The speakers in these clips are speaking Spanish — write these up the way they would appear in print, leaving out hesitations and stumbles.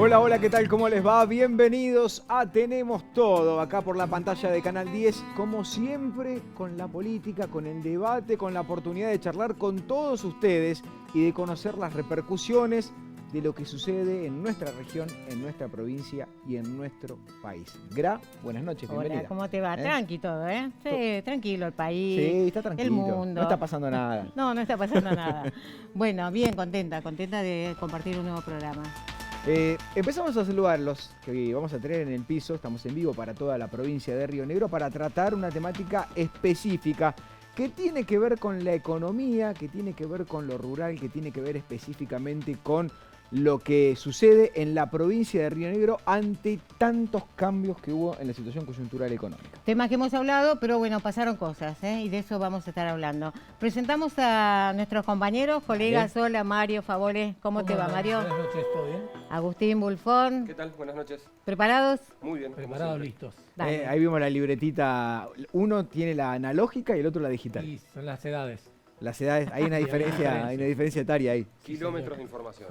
Hola, hola, ¿qué tal? ¿Cómo les va? Bienvenidos a Tenemos Todo, acá por la pantalla de Canal 10, como siempre, con la política, con el debate, con la oportunidad de charlar con todos ustedes y de conocer las repercusiones de lo que sucede en nuestra región, en nuestra provincia y en nuestro país. Gra, buenas noches, bienvenida. Hola, ¿cómo te va? Tranqui todo, ¿eh? Sí, tranquilo el país, Sí, está tranquilo. el mundo. No está pasando nada. No, no está pasando nada. Bueno, bien, contenta de compartir un nuevo programa. Empezamos a saludar a los que vamos a tener en el piso. Estamos en vivo para toda la provincia de Río Negro para tratar una temática específica que tiene que ver con la economía, que tiene que ver con lo rural, que tiene que ver específicamente con lo que sucede en la provincia de Río Negro ante tantos cambios que hubo en la situación coyuntural económica. Temas que hemos hablado, pero bueno, pasaron cosas, ¿eh? Y de eso vamos a estar hablando. Presentamos a nuestros compañeros, colegas. Hola, Mario Favole. ¿Cómo te va, Mario? Buenas noches, ¿todo bien? Agustín Bulfón. ¿Qué tal? Buenas noches. ¿Preparados? Muy bien. Preparados, listos. Ahí vimos la libretita. Uno tiene la analógica y el otro la digital. Y son las edades. Las edades, hay una diferencia etaria ahí. Kilómetros de información.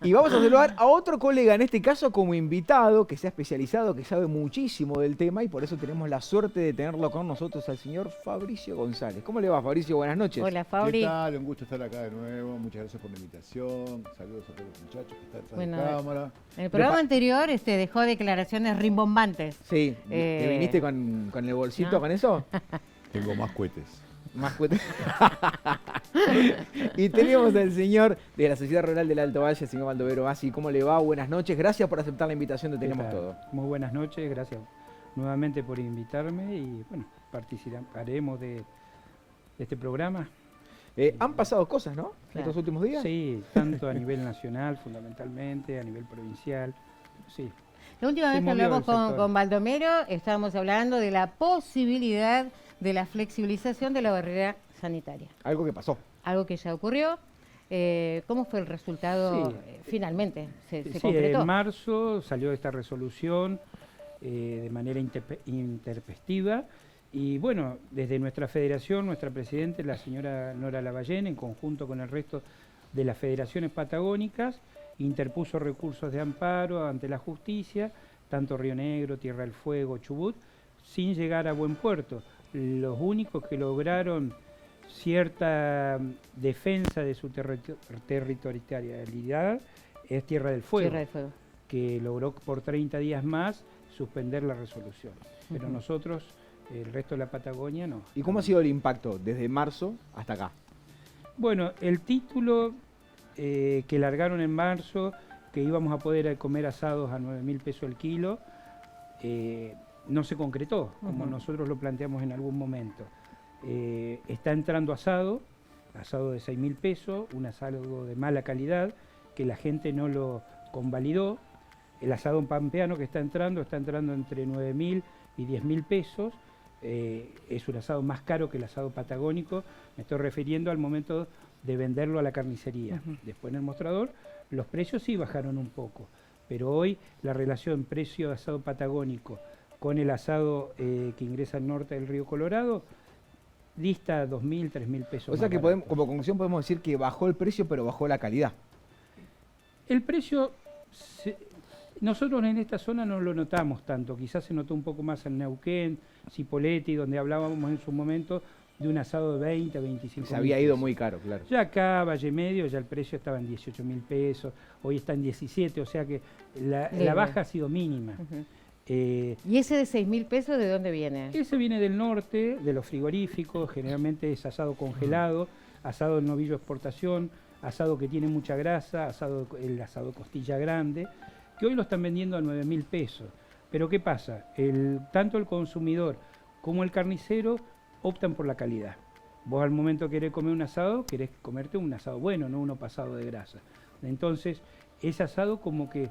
Y vamos a saludar a otro colega, en este caso como invitado, que se ha especializado, que sabe muchísimo del tema y por eso tenemos la suerte de tenerlo con nosotros al señor Fabricio González. ¿Cómo le va, Fabricio? Buenas noches. Hola, Fabri. ¿Qué tal? Un gusto estar acá de nuevo. Muchas gracias por la invitación. Saludos a todos los muchachos que están detrás de cámara. En el programa anterior dejó declaraciones rimbombantes. Sí, ¿te viniste con el bolsito, con eso? Tengo más cohetes. Más cohetes. Y tenemos al señor de la Sociedad Rural del Alto Valle, señor Baldovero Bassi. ¿Cómo le va? Buenas noches. Gracias por aceptar la invitación de Tenemos Todo. Muy buenas noches, gracias nuevamente por invitarme y bueno, participaremos de este programa. Han pasado cosas, ¿no? Claro. Estos últimos días. Sí, tanto a nivel nacional fundamentalmente, a nivel provincial, sí. La última vez que hablamos con Baldomero, estábamos hablando de la posibilidad de la flexibilización de la barrera sanitaria. Algo que pasó. Algo que ya ocurrió. ¿Cómo fue el resultado? Sí. Finalmente, ¿se Sí, concretó? en marzo salió esta resolución de manera intempestiva y bueno, desde nuestra federación, nuestra presidenta, la señora Nora Lavallén, en conjunto con el resto de las federaciones patagónicas, interpuso recursos de amparo ante la justicia, tanto Río Negro, Tierra del Fuego, Chubut, sin llegar a buen puerto. Los únicos que lograron cierta defensa de su territorialidad es Tierra del Fuego, que logró por 30 días más suspender la resolución. Pero nosotros, el resto de la Patagonia, no. ¿Y cómo ha sido el impacto desde marzo hasta acá? Bueno, el título que largaron en marzo, que íbamos a poder comer asados a 9.000 pesos el kilo, no se concretó, como nosotros lo planteamos en algún momento. Está entrando asado de 6.000 pesos, un asado de mala calidad, que la gente no lo convalidó. El asado pampeano que está entrando entre 9.000 y 10.000 pesos. Es un asado más caro que el asado patagónico. Me estoy refiriendo al momento de venderlo a la carnicería. Después en el mostrador, los precios sí bajaron un poco, pero hoy la relación precio de asado patagónico con el asado que ingresa al norte del río Colorado dista 2.000, 3.000 pesos. O sea que como conclusión podemos decir que bajó el precio, pero bajó la calidad. El precio, nosotros en esta zona no lo notamos tanto, quizás se notó un poco más en Neuquén, Cipolletti, donde hablábamos en su momento de un asado de 20, 25 Se había ido muy caro, claro. Ya acá, Valle Medio, ya el precio estaba en 18.000 pesos, hoy está en 17, o sea que la baja ha sido mínima. ¿Y ese de 6.000 pesos de dónde viene? Ese viene del norte, de los frigoríficos, generalmente es asado congelado, asado en novillo exportación, asado que tiene mucha grasa, el asado costilla grande, que hoy lo están vendiendo a 9.000 pesos. Pero ¿qué pasa? Tanto el consumidor como el carnicero optan por la calidad. Vos al momento que querés comer un asado, querés comerte un asado bueno, no uno pasado de grasa. Entonces, ese asado como que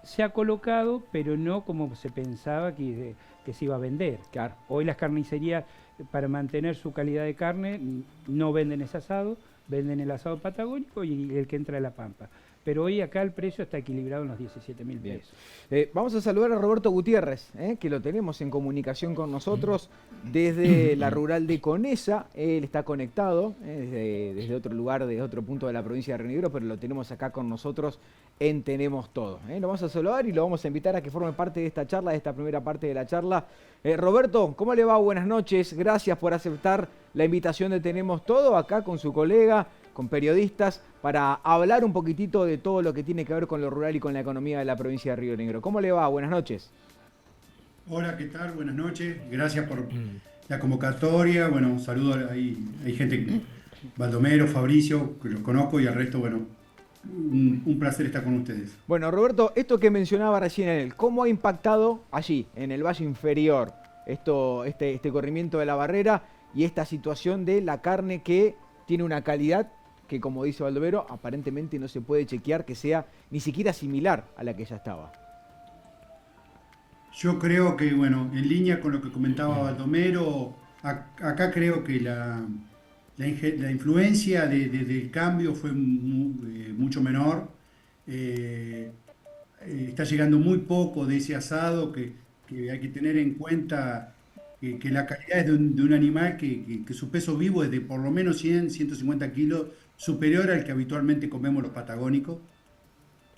se ha colocado, pero no como se pensaba que se iba a vender. Claro. Hoy las carnicerías, para mantener su calidad de carne, no venden ese asado, venden el asado patagónico y el que entra de la pampa. pero hoy acá el precio está equilibrado en los 17.000 Bien. pesos. Vamos a saludar a Roberto Gutiérrez, que lo tenemos en comunicación con nosotros desde la rural de Conesa. Él está conectado desde otro lugar, desde otro punto de la provincia de Río Negro, pero lo tenemos acá con nosotros en Tenemos Todo. Lo vamos a saludar y lo vamos a invitar a que forme parte de esta charla, de esta primera parte de la charla. Roberto, ¿cómo le va? Buenas noches. Gracias por aceptar la invitación de Tenemos Todo acá con su colega, con periodistas, para hablar un poquitito de todo lo que tiene que ver con lo rural y con la economía de la provincia de Río Negro. ¿Cómo le va? Buenas noches. Hola, ¿qué tal? Buenas noches. Gracias por la convocatoria. Bueno, saludo, hay gente, Baldomero, Fabricio, que los conozco, y al resto, bueno, un placer estar con ustedes. Bueno, Roberto, esto que mencionaba recién él, ¿cómo ha impactado allí, en el Valle Inferior, este corrimiento de la barrera y esta situación de la carne que tiene una calidad que, como dice Baldomero, aparentemente no se puede chequear que sea ni siquiera similar a la que ya estaba? Yo creo que, bueno, en línea con lo que comentaba Baldomero, acá creo que la influencia del cambio fue mucho menor. Está llegando muy poco de ese asado que hay que tener en cuenta que la calidad es de un animal que su peso vivo es de por lo menos 100, 150 kilos, superior al que habitualmente comemos los patagónicos.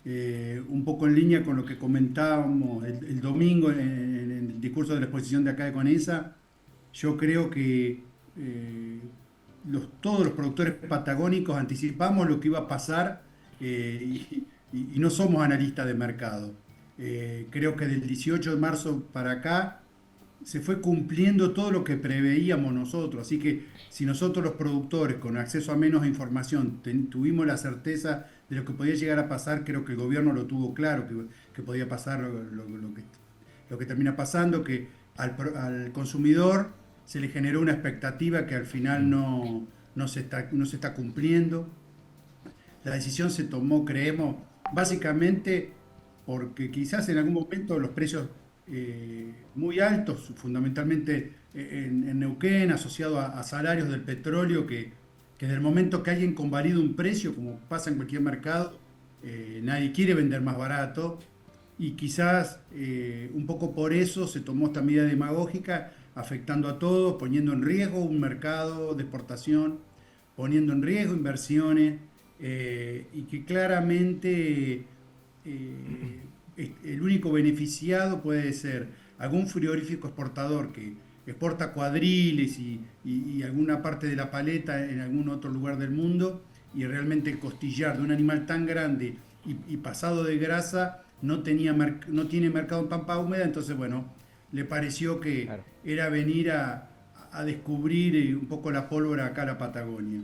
Un poco en línea con lo que comentábamos el domingo en el discurso de la exposición de acá de Conesa, yo creo que todos los productores patagónicos anticipamos lo que iba a pasar y no somos analistas de mercado. Creo que del 18 de marzo para acá se fue cumpliendo todo lo que preveíamos nosotros, así que si nosotros los productores con acceso a menos información tuvimos la certeza de lo que podía llegar a pasar, creo que el gobierno lo tuvo claro, que podía pasar lo que termina pasando, que al consumidor se le generó una expectativa que al final no se está cumpliendo. La decisión se tomó, creemos, básicamente porque quizás en algún momento los precios muy altos, fundamentalmente en Neuquén, asociado a salarios del petróleo, que desde el momento que alguien convalida un precio, como pasa en cualquier mercado, nadie quiere vender más barato, y quizás un poco por eso se tomó esta medida demagógica, afectando a todos, poniendo en riesgo un mercado de exportación, poniendo en riesgo inversiones, y que claramente el único beneficiado puede ser algún frigorífico exportador que exporta cuadriles y alguna parte de la paleta en algún otro lugar del mundo, y realmente el costillar de un animal tan grande y pasado de grasa no tiene mercado en pampa húmeda. Entonces, bueno, le pareció que era venir a descubrir un poco la pólvora acá a la Patagonia.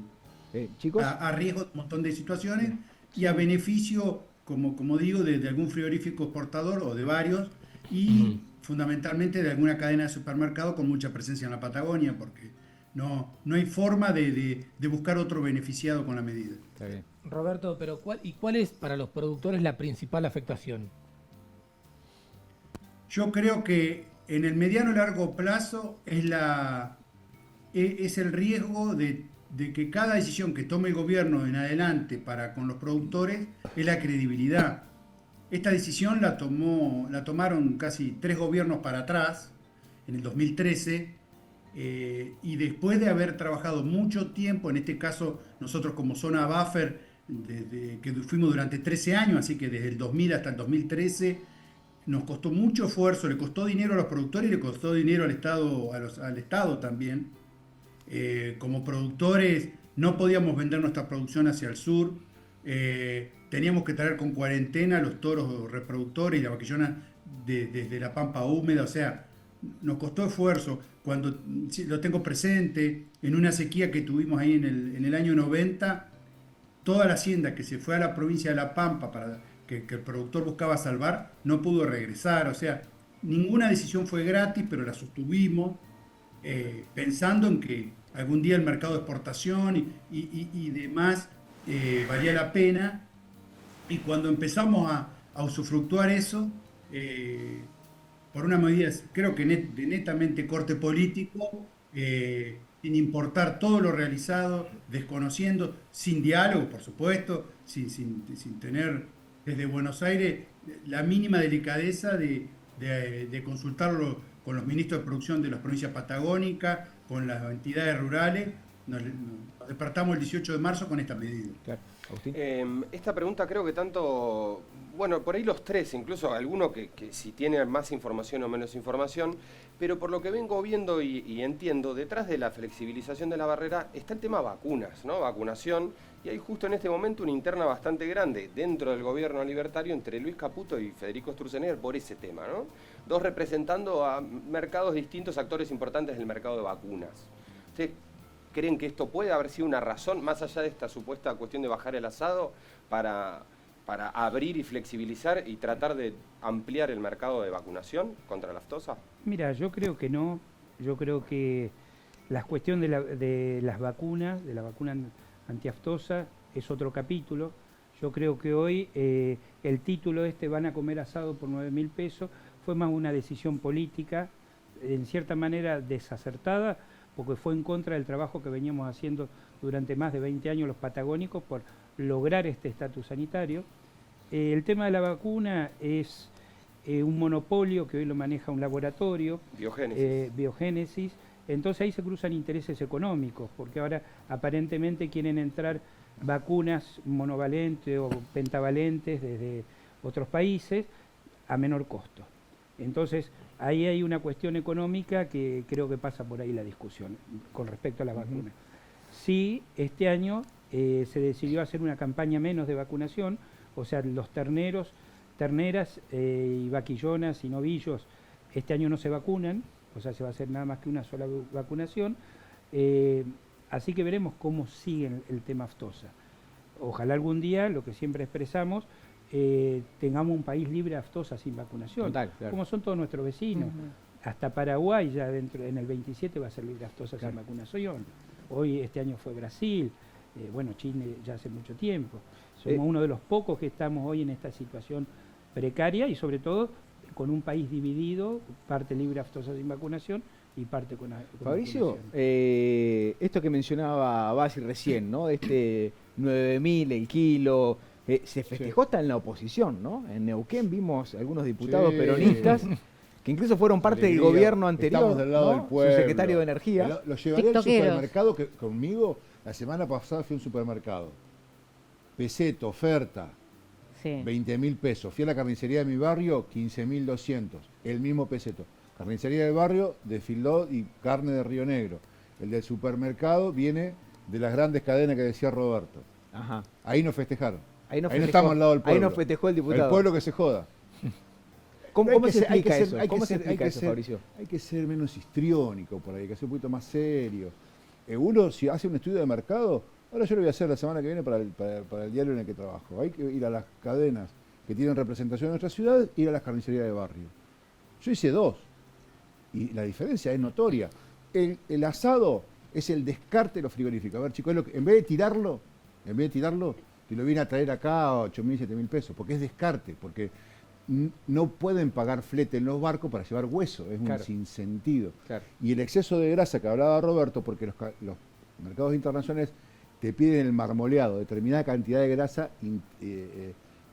Chicos, a riesgo de un montón de situaciones y a beneficio, como digo, de algún frigorífico exportador o de varios, y fundamentalmente de alguna cadena de supermercado con mucha presencia en la Patagonia, porque no hay forma de buscar otro beneficiado con la medida. Está bien. Roberto, pero ¿cuál es para los productores la principal afectación? Yo creo que en el mediano y largo plazo es el riesgo de que cada decisión que tome el gobierno en adelante para con los productores es la credibilidad. Esta decisión la tomaron casi 3 gobiernos para atrás, en el 2013, y después de haber trabajado mucho tiempo, en este caso nosotros como zona buffer, que fuimos durante 13 años, así que desde el 2000 hasta el 2013, nos costó mucho esfuerzo, le costó dinero a los productores y le costó dinero al Estado, al Estado también. Como productores no podíamos vender nuestra producción hacia el sur, teníamos que traer con cuarentena los toros reproductores y la vaquillona desde la pampa húmeda, o sea, nos costó esfuerzo. Cuando lo tengo presente, en una sequía que tuvimos ahí en el año 90, toda la hacienda que se fue a la provincia de La Pampa para que el productor buscaba salvar, no pudo regresar, o sea, ninguna decisión fue gratis, pero la sostuvimos, pensando en que algún día el mercado de exportación y demás valía la pena, y cuando empezamos a usufructuar eso, por una medida creo que netamente corte político, sin importar todo lo realizado, desconociendo, sin diálogo, por supuesto, sin tener desde Buenos Aires la mínima delicadeza de consultarlo con los ministros de producción de las provincias patagónicas, con las entidades rurales. Nos despertamos el 18 de marzo con esta medida. Claro. Agustín. Esta pregunta creo que tanto, bueno, por ahí los tres, incluso alguno que si tiene más información o menos información, pero por lo que vengo viendo y entiendo, detrás de la flexibilización de la barrera está el tema vacunas, ¿no? Vacunación, y hay justo en este momento una interna bastante grande dentro del gobierno libertario entre Luis Caputo y Federico Sturzenegger por ese tema, ¿no? Dos representando a mercados distintos, actores importantes del mercado de vacunas. ¿Ustedes creen que esto puede haber sido una razón, más allá de esta supuesta cuestión de bajar el asado, para abrir y flexibilizar y tratar de ampliar el mercado de vacunación contra la aftosa? Mira, yo creo que no. Yo creo que la cuestión de las vacunas, de la vacuna antiaftosa, es otro capítulo. Yo creo que hoy el título van a comer asado por 9.000 pesos, fue más una decisión política, en cierta manera desacertada, porque fue en contra del trabajo que veníamos haciendo durante más de 20 años los patagónicos por lograr este estatus sanitario. El tema de la vacuna es un monopolio que hoy lo maneja un laboratorio, Biogénesis. Entonces ahí se cruzan intereses económicos, porque ahora aparentemente quieren entrar vacunas monovalentes o pentavalentes desde otros países a menor costo. Entonces ahí hay una cuestión económica que creo que pasa por ahí la discusión con respecto a las vacunas. Sí, este año se decidió hacer una campaña menos de vacunación, o sea, los terneros, terneras y vaquillonas y novillos este año no se vacunan, o sea, se va a hacer nada más que una sola vacunación. Así que veremos cómo sigue el tema aftosa. Ojalá algún día, lo que siempre expresamos, tengamos un país libre de aftosa sin vacunación, Total, claro. como son todos nuestros vecinos. Hasta Paraguay ya en el 27 va a ser libre de aftosa sin vacunación. Hoy, este año fue Brasil, bueno, Chile ya hace mucho tiempo. Somos uno de los pocos que estamos hoy en esta situación precaria y sobre todo con un país dividido, parte libre de aftosa sin vacunación y parte con Fabricio, vacunación. esto que mencionaba Basi recién, ¿no? 9.000 el kilo, se festejó hasta en la oposición, ¿no? En Neuquén vimos algunos diputados peronistas que incluso fueron parte del gobierno anterior, estamos del lado ¿no? del pueblo. Su secretario de Energía. Lo llevaré al TikTokeros. supermercado, que conmigo la semana pasada fui a un supermercado. Peseto, oferta, Sí. 20.000 pesos. Fui a la carnicería de mi barrio, 15.200. El mismo peseto. Carnicería del barrio, de filó y carne de Río Negro. El del supermercado viene de las grandes cadenas que decía Roberto. Ajá. Ahí nos festejaron. Ahí no estamos al lado del pueblo. Ahí nos festejó el diputado. El pueblo que se joda. ¿Cómo Hay se que explica ser- eso? hay que ¿Cómo se ser- explica hay que eso, ser- Fabricio? Hay que ser menos histriónico por ahí, hay que ser un poquito más serio. Uno, si hace un estudio de mercado, ahora yo lo voy a hacer la semana que viene para el diario en el que trabajo. Hay que ir a las cadenas que tienen representación en nuestra ciudad, ir a las carnicerías de barrio. Yo hice 2 y la diferencia es notoria. El asado es el descarte de los frigoríficos. A ver, chicos, en vez de tirarlo, te lo viene a traer acá a 8.000, 7.000 pesos, porque es descarte, porque no pueden pagar flete en los barcos para llevar hueso, es Claro. un sinsentido. Claro. Y el exceso de grasa que hablaba Roberto, porque los mercados internacionales te piden el marmoleado, determinada cantidad de grasa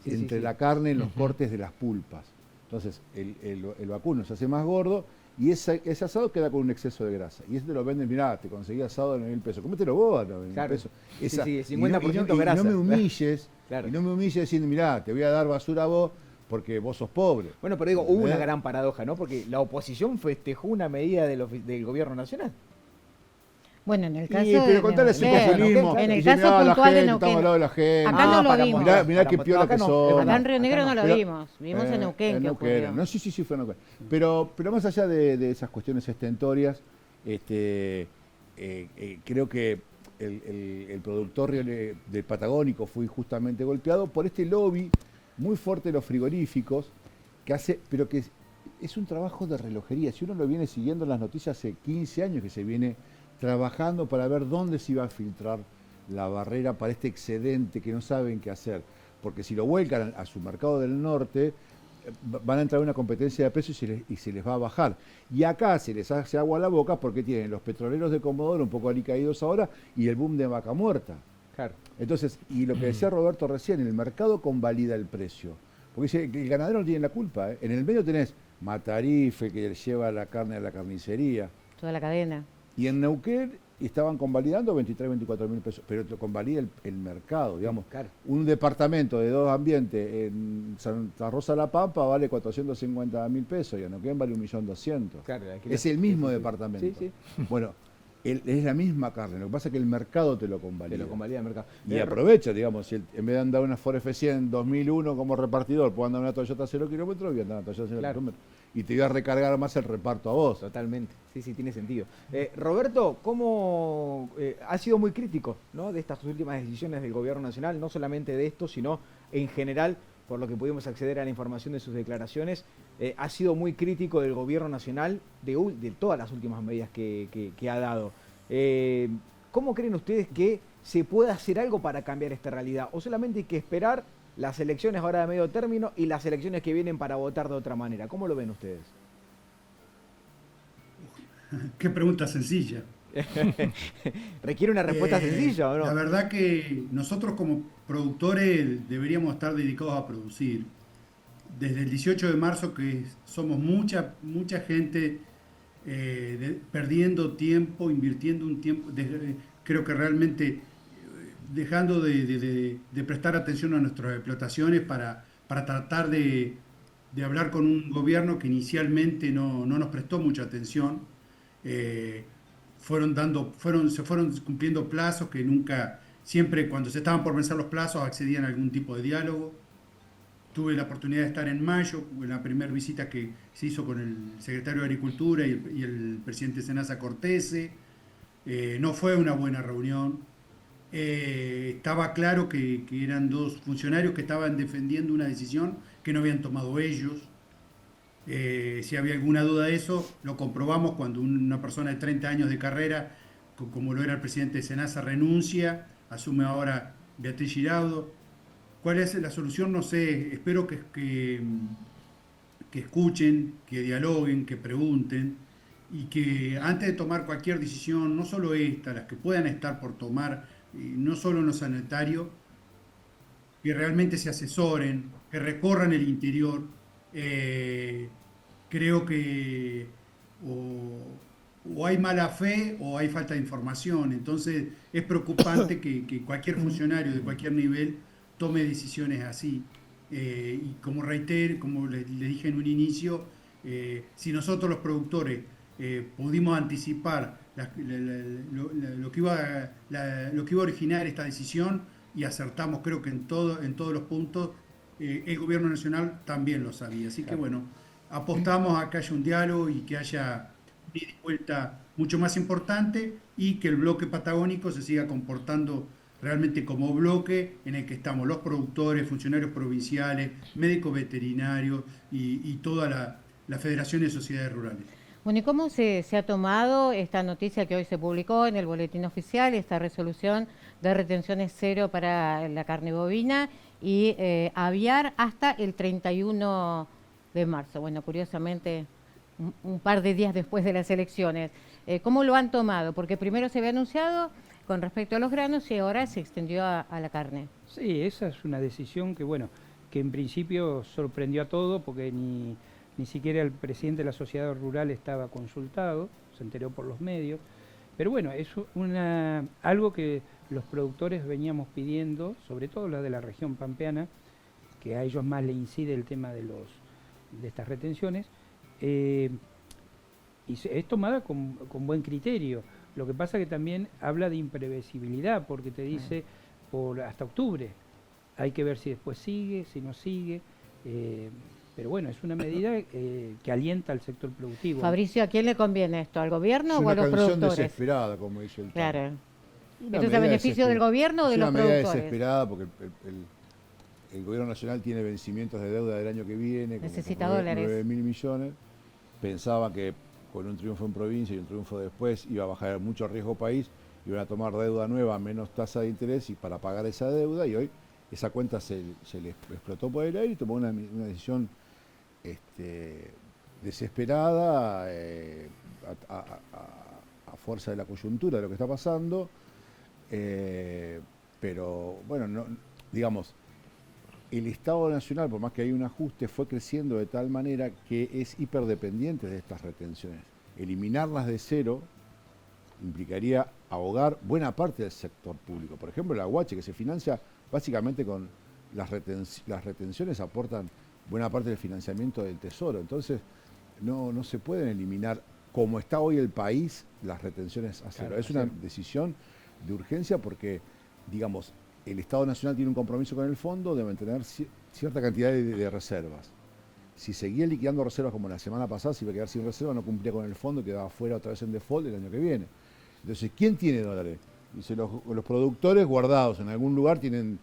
entre la carne en los cortes de las pulpas. Entonces, el vacuno se hace más gordo y ese asado queda con un exceso de grasa. Y ese te lo venden, mirá, te conseguí asado de 9.000 pesos. Comételo vos a 9.000 Claro. pesos. Sí, 50% grasa. Y no me humilles, Claro. y no me humilles diciendo, mirá, te voy a dar basura a vos porque vos sos pobre. Bueno, pero digo, hubo una ¿Eh? gran paradoja, ¿no? Porque la oposición festejó una medida del gobierno nacional. Bueno, en el caso Pero de contale ese Neuquén, populismo. en el Dice, caso mirá, la puntual de gente, estamos Neuquén. al lado de la gente. Acá no lo para vimos. mostrar- Mirá qué para piola mostrar- que acá no, son. Acá en Río Negro no lo Pero- vimos. Vimos en Neuquén que Neuquén. ocurrió. No, sí fue en Neuquén. Pero más allá de esas cuestiones estentorias, creo que el productor del Patagónico fue injustamente golpeado por este lobby muy fuerte de los frigoríficos, pero que es un trabajo de relojería. Si uno lo viene siguiendo en las noticias hace 15 años que se viene trabajando para ver dónde se iba a filtrar la barrera para este excedente que no saben qué hacer. Porque si lo vuelcan a su mercado del norte, van a entrar en una competencia de precios y se les va a bajar. Y acá se les hace agua a la boca porque tienen los petroleros de Comodoro un poco alicaídos ahora y el boom de vaca muerta. Claro. Entonces, y lo que decía Roberto recién, el mercado convalida el precio. Porque dice que el ganadero no tiene la culpa. En el medio tenés Matarife, que lleva la carne a la carnicería. Toda la cadena. Y en Neuquén estaban convalidando 23, 24 mil pesos, pero lo convalida el mercado, digamos. Claro. Un departamento de 2 ambientes en Santa Rosa de la Pampa vale 450.000 pesos y en Neuquén vale 1.200.000. Claro, es el mismo sí, departamento. Sí. Bueno, es la misma carne, lo que pasa es que el mercado te lo convalida. Te lo convalida el mercado. Y aprovecha, digamos, si en vez de andar una Ford F100 2001 como repartidor, puedo andar una Toyota 0 kilómetros, voy a andar una Toyota 0 kilómetros. Y te voy a recargar más el reparto a vos. Totalmente, sí, tiene sentido. Roberto, ¿cómo ha sido muy crítico, ¿no?, de estas últimas decisiones del gobierno nacional, no solamente de esto, sino en general, por lo que pudimos acceder a la información de sus declaraciones, ha sido muy crítico del gobierno nacional de todas las últimas medidas que ha dado. ¿Cómo creen ustedes que se puede hacer algo para cambiar esta realidad? ¿O solamente hay que esperar las elecciones ahora de medio término y las elecciones que vienen para votar de otra manera? ¿Cómo lo ven ustedes? Qué pregunta sencilla. ¿Requiere una respuesta sencilla o no? La verdad que nosotros como productores deberíamos estar dedicados a producir. Desde el 18 de marzo que somos mucha gente perdiendo tiempo, invirtiendo un tiempo, creo que realmente dejando de prestar atención a nuestras explotaciones para tratar de hablar con un gobierno que inicialmente no nos prestó mucha atención. Se fueron cumpliendo plazos que nunca, siempre cuando se estaban por vencer los plazos accedían a algún tipo de diálogo. Tuve la oportunidad de estar en mayo, en la primera visita que se hizo con el secretario de Agricultura y el presidente Senasa Cortese. No fue una buena reunión. Estaba claro que eran dos funcionarios que estaban defendiendo una decisión que no habían tomado ellos. Si había alguna duda de eso, lo comprobamos cuando una persona de 30 años de carrera, como lo era el presidente de Senasa, renuncia, asume ahora Beatriz Giraudo. ¿Cuál es la solución? No sé, espero que escuchen, que dialoguen, que pregunten y que antes de tomar cualquier decisión, no solo esta, las que puedan estar por tomar, no solo en lo sanitario, que realmente se asesoren, que recorran el interior. Creo que o hay mala fe o hay falta de información. Entonces es preocupante que cualquier funcionario de cualquier nivel tome decisiones así. Y como reitero, como le dije en un inicio, si nosotros los productores pudimos anticipar lo que iba a originar esta decisión y acertamos, creo que en todos los puntos, el gobierno nacional también lo sabía. Así que bueno, apostamos a que haya un diálogo y que haya una ida y vuelta mucho más importante y que el bloque patagónico se siga comportando realmente como bloque en el que estamos los productores, funcionarios provinciales, médicos veterinarios y toda la Federación de Sociedades Rurales. Bueno, ¿y cómo se ha tomado esta noticia que hoy se publicó en el boletín oficial, esta resolución de retenciones cero para la carne bovina y aviar hasta el 31 de marzo? Bueno, curiosamente, un par de días después de las elecciones. ¿Cómo lo han tomado? Porque primero se había anunciado con respecto a los granos y ahora se extendió a la carne. Sí, esa es una decisión que, bueno, que en principio sorprendió a todos porque ni siquiera el presidente de la sociedad rural estaba consultado, se enteró por los medios. Pero bueno, es algo que los productores veníamos pidiendo, sobre todo los de la región pampeana, que a ellos más le incide el tema de estas retenciones, y es tomada con buen criterio. Lo que pasa que también habla de imprevisibilidad, porque te dice hasta octubre. Hay que ver si después sigue, si no sigue. Pero bueno, es una medida que alienta al sector productivo. Fabricio, ¿a quién le conviene esto? ¿Al gobierno o a los productores? Es una canción productores? desesperada, como dice el Claro. Una ¿Esto es a beneficio del gobierno o de los Es una medida productores? desesperada porque el gobierno nacional tiene vencimientos de deuda del año que viene. Necesita como dólares. 9.000 millones. Pensaba que con un triunfo en provincia y un triunfo después iba a bajar mucho riesgo país, iban a tomar deuda nueva, menos tasa de interés y para pagar esa deuda, y hoy esa cuenta se les explotó por el aire y tomó una decisión desesperada a fuerza de la coyuntura de lo que está pasando, pero bueno, digamos, el Estado Nacional, por más que hay un ajuste, fue creciendo de tal manera que es hiperdependiente de estas retenciones. Eliminarlas de cero implicaría ahogar buena parte del sector público. Por ejemplo, la UH, que se financia básicamente con las retenciones, aportan buena parte del financiamiento del Tesoro. Entonces, no se pueden eliminar, como está hoy el país, las retenciones a cero. Claro, es una decisión de urgencia porque, digamos, el Estado Nacional tiene un compromiso con el fondo de mantener cierta cantidad de reservas. Si seguía liquidando reservas como la semana pasada, se iba a quedar sin reserva, no cumplía con el fondo, quedaba fuera otra vez en default el año que viene. Entonces, ¿quién tiene dólares? Dice, los productores guardados en algún lugar tienen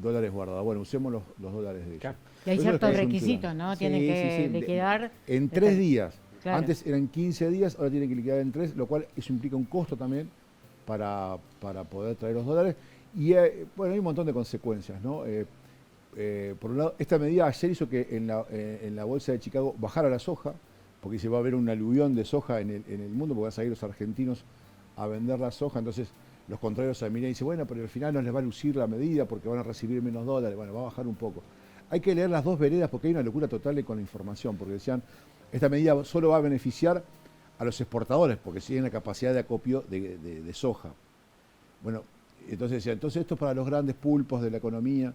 dólares guardados. Bueno, usemos los dólares de ellos. Y hay Eso ciertos es requisitos, ¿no? Tienen que liquidar. En 3 días. Claro. Antes eran 15 días, ahora tienen que liquidar en 3, lo cual eso implica un costo también para poder traer los dólares. Y bueno, hay un montón de consecuencias, ¿no? Por un lado, esta medida ayer hizo que en la bolsa de Chicago bajara la soja, porque se va a haber un aluvión de soja en el mundo, porque van a salir los argentinos a vender la soja. Entonces, los contrarios a Milei dicen, bueno, pero al final no les va a lucir la medida porque van a recibir menos dólares. Bueno, va a bajar un poco. Hay que leer las dos veredas porque hay una locura total con la información, porque decían, esta medida solo va a beneficiar a los exportadores, porque tienen la capacidad de acopio de soja. Bueno, entonces decían, entonces esto es para los grandes pulpos de la economía,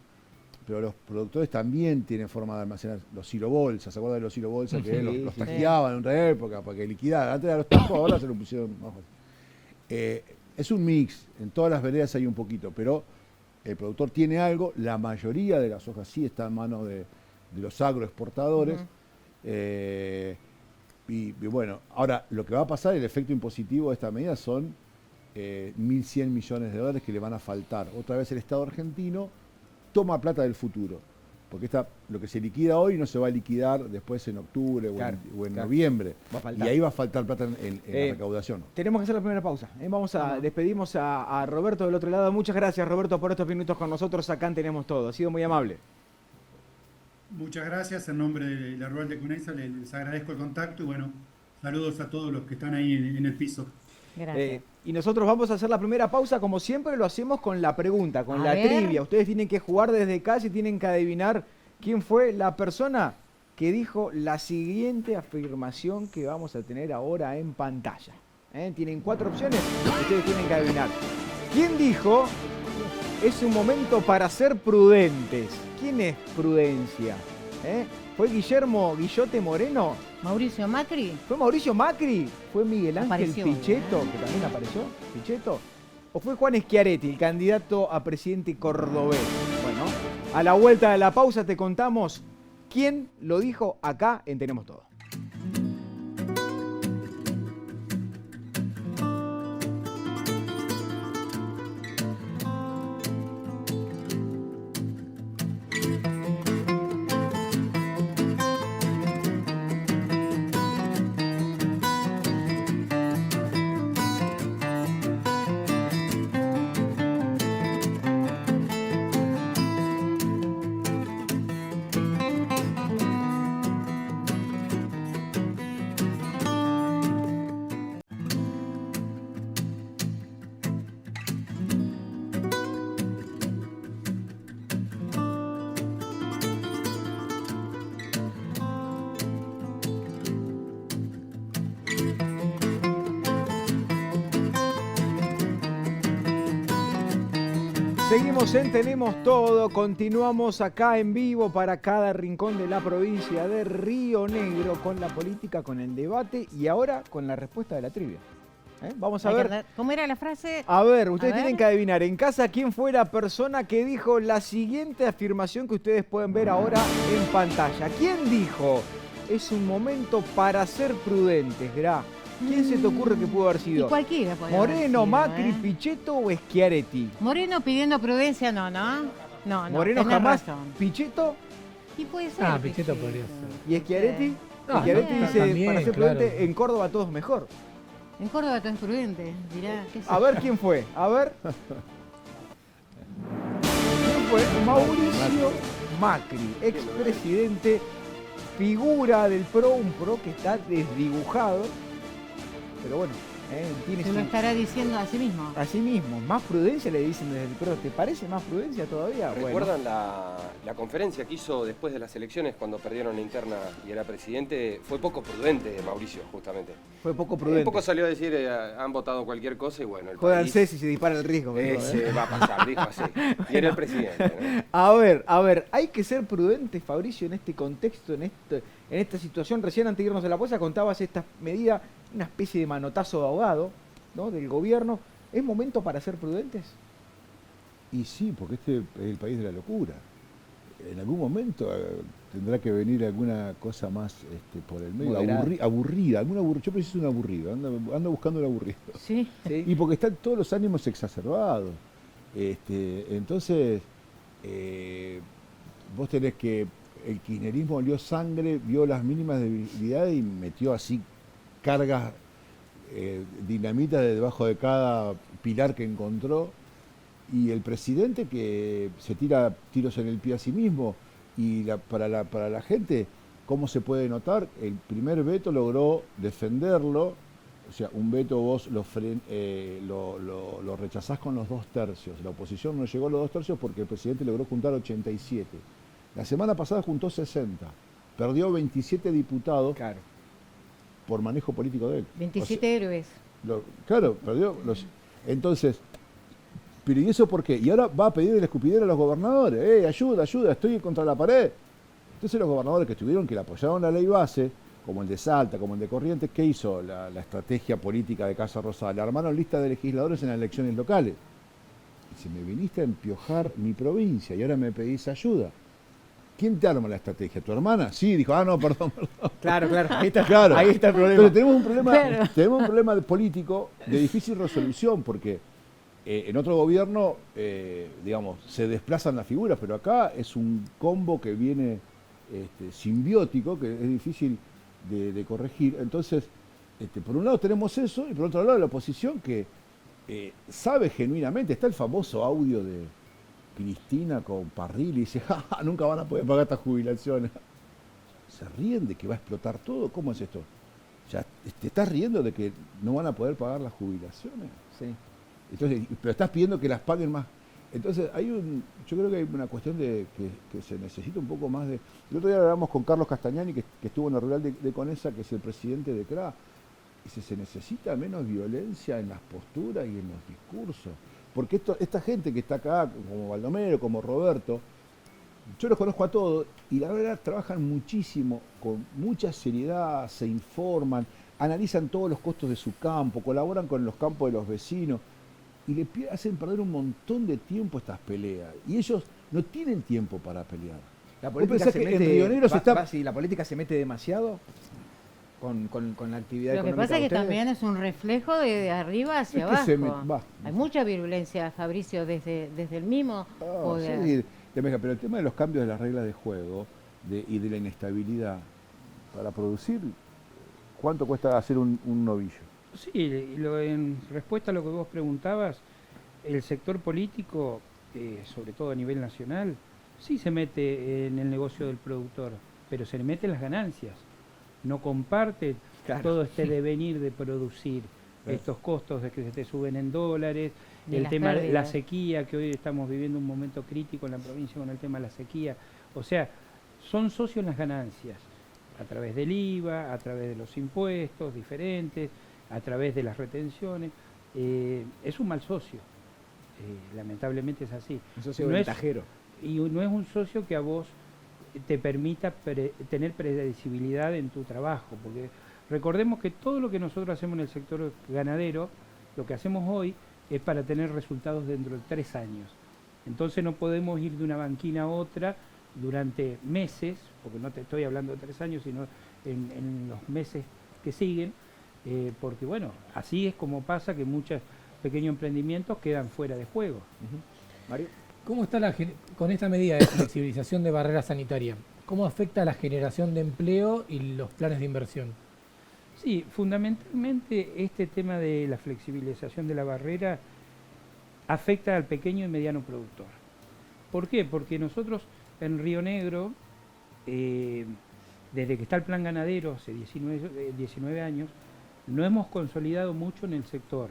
pero los productores también tienen forma de almacenar los silobolsas. ¿Se acuerdan de los silobolsas que los tajeaban en otra época para que liquidaran? Antes eran los tajos, ahora se lo pusieron más fácil. Es un mix, en todas las veredas hay un poquito, pero el productor tiene algo, la mayoría de la soja sí está en manos de los agroexportadores. Y bueno, ahora lo que va a pasar, el efecto impositivo de esta medida son 1.100 millones de dólares que le van a faltar. Otra vez el Estado argentino toma plata del futuro, porque lo que se liquida hoy no se va a liquidar después en octubre o en noviembre, y ahí va a faltar plata en la recaudación. Tenemos que hacer la primera pausa. Despedimos a Roberto del otro lado. Muchas gracias, Roberto, por estos minutos con nosotros. Acá en Tenemos Todo. Ha sido muy amable. Muchas gracias. En nombre de la Rural de Conesa les agradezco el contacto y bueno, saludos a todos los que están ahí en el piso. Gracias. Y nosotros vamos a hacer la primera pausa, como siempre lo hacemos con la pregunta, con la trivia. Ustedes tienen que jugar desde casa y tienen que adivinar quién fue la persona que dijo la siguiente afirmación que vamos a tener ahora en pantalla. Tienen 4 opciones, ustedes tienen que adivinar. ¿Quién dijo, es un momento para ser prudentes? ¿Quién es prudencia? ¿Fue Guillote Moreno? ¿Mauricio Macri? ¿Fue Mauricio Macri? ¿Fue Miguel Ángel Apareció, Pichetto, que también apareció? ¿Pichetto? ¿O fue Juan Schiaretti, el candidato a presidente cordobés? Bueno, a la vuelta de la pausa te contamos quién lo dijo acá en Tenemos Todo. Seguimos en Tenemos Todo, continuamos acá en vivo para cada rincón de la provincia de Río Negro con la política, con el debate y ahora con la respuesta de la trivia. Vamos a ver. ¿Cómo era la frase? A ver, ustedes tienen que adivinar en casa quién fue la persona que dijo la siguiente afirmación que ustedes pueden ver ahora en pantalla. ¿Quién dijo? Es un momento para ser prudentes, Gra. ¿Quién se te ocurre que pudo haber sido? Y cualquiera podría ¿Moreno, haber sido, Macri, Pichetto o Schiaretti? Moreno pidiendo prudencia, no. Moreno tenés jamás. razón. ¿Pichetto? Y puede ser. Pichetto podría ser. ¿Y Schiaretti? No, Schiaretti dice, también, para ser claro. prudente, en Córdoba todo es mejor. En Córdoba todo es prudente, dirá. ¿Qué sé A ver quién fue, a ver. ¿Quién fue? Mauricio Macri, expresidente figura del PRO, un PRO que está desdibujado, pero bueno, tiene Se lo estará diciendo a sí mismo. así mismo, más prudencia le dicen desde el PRO. ¿Te parece más prudencia todavía? ¿Recuerdan la conferencia que hizo después de las elecciones cuando perdieron la interna y era presidente? Fue poco prudente Mauricio, justamente. Fue poco prudente. Un poco salió a decir, han votado cualquier cosa y bueno, el Juegan país si se dispara el riesgo. se va a pasar, dijo así. Y era el presidente, ¿no? A ver, hay que ser prudentes, Fabricio, en este contexto, en esta situación. Recién antes de irnos a la pausa contabas esta medida, una especie de manotazo de ahogado, ¿no?, del gobierno. ¿Es momento para ser prudentes? Y sí, porque este es el país de la locura. En algún momento tendrá que venir alguna cosa más por el medio, aburrida. Yo preciso un aburrido, ando buscando el aburrido. Sí. Y porque están todos los ánimos exacerbados. Entonces, vos tenés que, el kirchnerismo olió sangre, vio las mínimas debilidades y metió así cargas dinamita de debajo de cada pilar que encontró, y el presidente que se tira tiros en el pie a sí mismo. Y para la gente, ¿cómo se puede notar? El primer veto logró defenderlo. O sea, un veto vos lo rechazás con los 2/3. La oposición no llegó a los 2/3 porque el presidente logró juntar 87. La semana pasada juntó 60. Perdió 27 diputados. Claro. Por manejo político de él. 27 héroes. Claro, perdió los... Entonces, pero ¿y eso por qué? Y ahora va a pedir el escupidero a los gobernadores. Ayuda, estoy contra la pared. Entonces los gobernadores que estuvieron, que le apoyaron la ley base, como el de Salta, como el de Corrientes, ¿qué hizo la estrategia política de Casa Rosada? Le armaron lista de legisladores en las elecciones locales. Dice, me viniste a empiojar mi provincia y ahora me pedís ayuda. ¿Quién te arma la estrategia? ¿Tu hermana? Sí, dijo, no, perdón. Claro, ahí está el problema. Entonces tenemos un problema político de difícil resolución, porque en otro gobierno, digamos, se desplazan las figuras, pero acá es un combo que viene simbiótico, que es difícil de corregir. Entonces, por un lado tenemos eso, y por otro lado la oposición que sabe genuinamente, está el famoso audio de Cristina con Parrilli, y dice, nunca van a poder pagar estas jubilaciones. Se ríen de que va a explotar todo. ¿Cómo es esto? Ya te estás riendo de que no van a poder pagar las jubilaciones. Sí. Entonces, pero estás pidiendo que las paguen más. Entonces, yo creo que hay una cuestión de que se necesita un poco más de... El otro día hablamos con Carlos Castagnani, que estuvo en el rural de Conesa, que es el presidente de CRA. Dice, se necesita menos violencia en las posturas y en los discursos. Porque esta gente que está acá, como Baldomero, como Roberto, yo los conozco a todos y la verdad trabajan muchísimo, con mucha seriedad, se informan, analizan todos los costos de su campo, colaboran con los campos de los vecinos y le hacen perder un montón de tiempo estas peleas. Y ellos no tienen tiempo para pelear. La política se mete, la política se mete demasiado con la actividad Lo que económica. pasa es que de ustedes. también es un reflejo de arriba hacia abajo. Hay mucha virulencia, Fabricio, desde el mismo poder. Sí, pero el tema de los cambios de las reglas de juego y de la inestabilidad para producir, ¿cuánto cuesta hacer un novillo? Sí, en respuesta a lo que vos preguntabas, el sector político, sobre todo a nivel nacional, sí se mete en el negocio del productor, pero se le meten las ganancias. No comparte todo este devenir de producir, estos costos de que se te suben en dólares, el tema de la sequía, que hoy estamos viviendo un momento crítico en la provincia con el tema de la sequía. O sea, son socios en las ganancias, a través del IVA, a través de los impuestos diferentes, a través de las retenciones. Es un mal socio, lamentablemente es así. Un socio ventajero. Y no es un socio que a vos te permita tener predecibilidad en tu trabajo, porque recordemos que todo lo que nosotros hacemos en el sector ganadero, lo que hacemos hoy es para tener resultados dentro de 3 años. Entonces no podemos ir de una banquina a otra durante meses, porque no te estoy hablando de 3 años, sino en los meses que siguen, porque bueno, así es como pasa que muchos pequeños emprendimientos quedan fuera de juego. Mario. ¿Cómo está con esta medida de flexibilización de barrera sanitaria? ¿Cómo afecta a la generación de empleo y los planes de inversión? Sí, fundamentalmente este tema de la flexibilización de la barrera afecta al pequeño y mediano productor. ¿Por qué? Porque nosotros en Río Negro desde que está el plan ganadero, hace 19 años, no hemos consolidado mucho en el sector.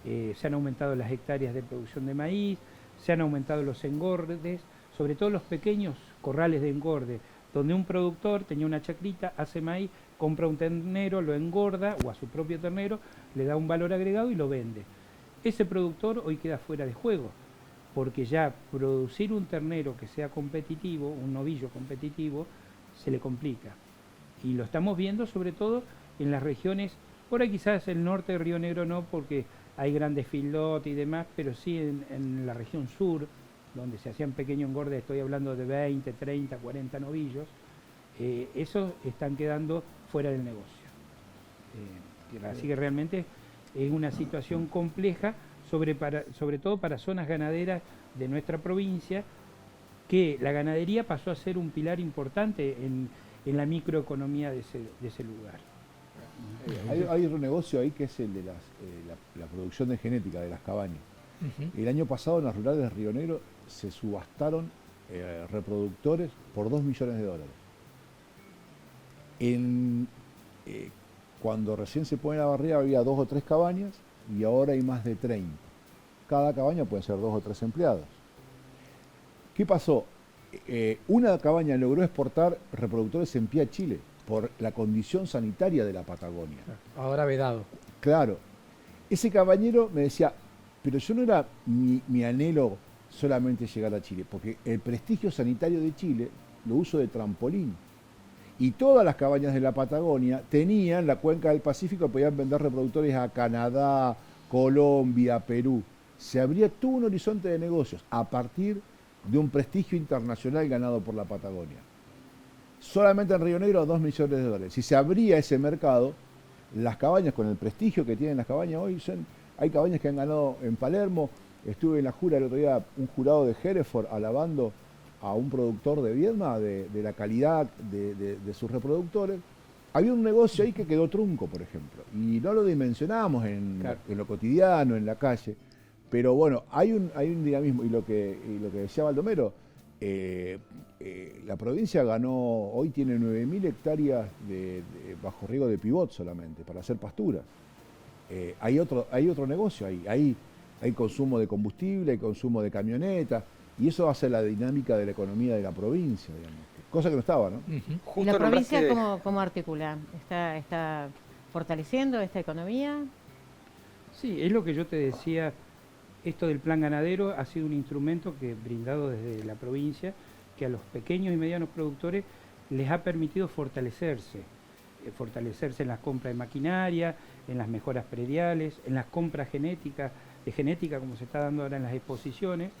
Se han aumentado las hectáreas de producción de maíz, se han aumentado los engordes, sobre todo los pequeños corrales de engorde, donde un productor tenía una chacrita, hace maíz, compra un ternero, lo engorda, o a su propio ternero, le da un valor agregado y lo vende. Ese productor hoy queda fuera de juego, porque ya producir un ternero que sea competitivo, un novillo competitivo, se le complica. Y lo estamos viendo sobre todo en las regiones, por ahí quizás el norte de Río Negro no, porque hay grandes filotes y demás, pero sí en la región sur, donde se hacían pequeños engordes, estoy hablando de 20, 30, 40 novillos, esos están quedando fuera del negocio. Así que realmente es una situación compleja, sobre todo para zonas ganaderas de nuestra provincia, que la ganadería pasó a ser un pilar importante en la microeconomía de ese lugar. Hay otro negocio ahí que es el de la producción de genética de las cabañas. El año pasado en las rurales de Río Negro se subastaron reproductores por $2 millones. Cuando recién se pone la barrera había 2 o 3 cabañas y ahora hay más de 30. Cada cabaña pueden ser 2 o 3 empleados. ¿Qué pasó? Una cabaña logró exportar reproductores en pie a Chile por la condición sanitaria de la Patagonia. Ahora vedado. Claro. Ese cabañero me decía, pero yo no era mi anhelo solamente llegar a Chile, porque el prestigio sanitario de Chile lo uso de trampolín. Y todas las cabañas de la Patagonia tenían la cuenca del Pacífico, podían vender reproductores a Canadá, Colombia, Perú. Se abría todo un horizonte de negocios a partir de un prestigio internacional ganado por la Patagonia. Solamente en Río Negro $2 millones. Si se abría ese mercado, las cabañas con el prestigio que tienen las cabañas hoy, hay cabañas que han ganado en Palermo. Estuve en la jura el otro día, un jurado de Hereford alabando a un productor de Viedma de la calidad de sus reproductores. Había un negocio ahí que quedó trunco, por ejemplo, y no lo dimensionamos en lo cotidiano, en la calle. Pero bueno, hay un dinamismo, y lo que decía Baldomero, la provincia ganó, hoy tiene 9.000 hectáreas de bajo riego de pivot solamente, para hacer pasturas. Hay otro negocio ahí, hay consumo de combustible, hay consumo de camionetas, y eso hace la dinámica de la economía de la provincia, digamos. Cosa que no estaba, ¿no? ¿Y la provincia cómo articula? ¿Está fortaleciendo esta economía? Sí, es lo que yo te decía. Esto del plan ganadero ha sido un instrumento que brindado desde la provincia, que a los pequeños y medianos productores les ha permitido fortalecerse en las compras de maquinaria, en las mejoras prediales, en las compras de genética como se está dando ahora en las exposiciones,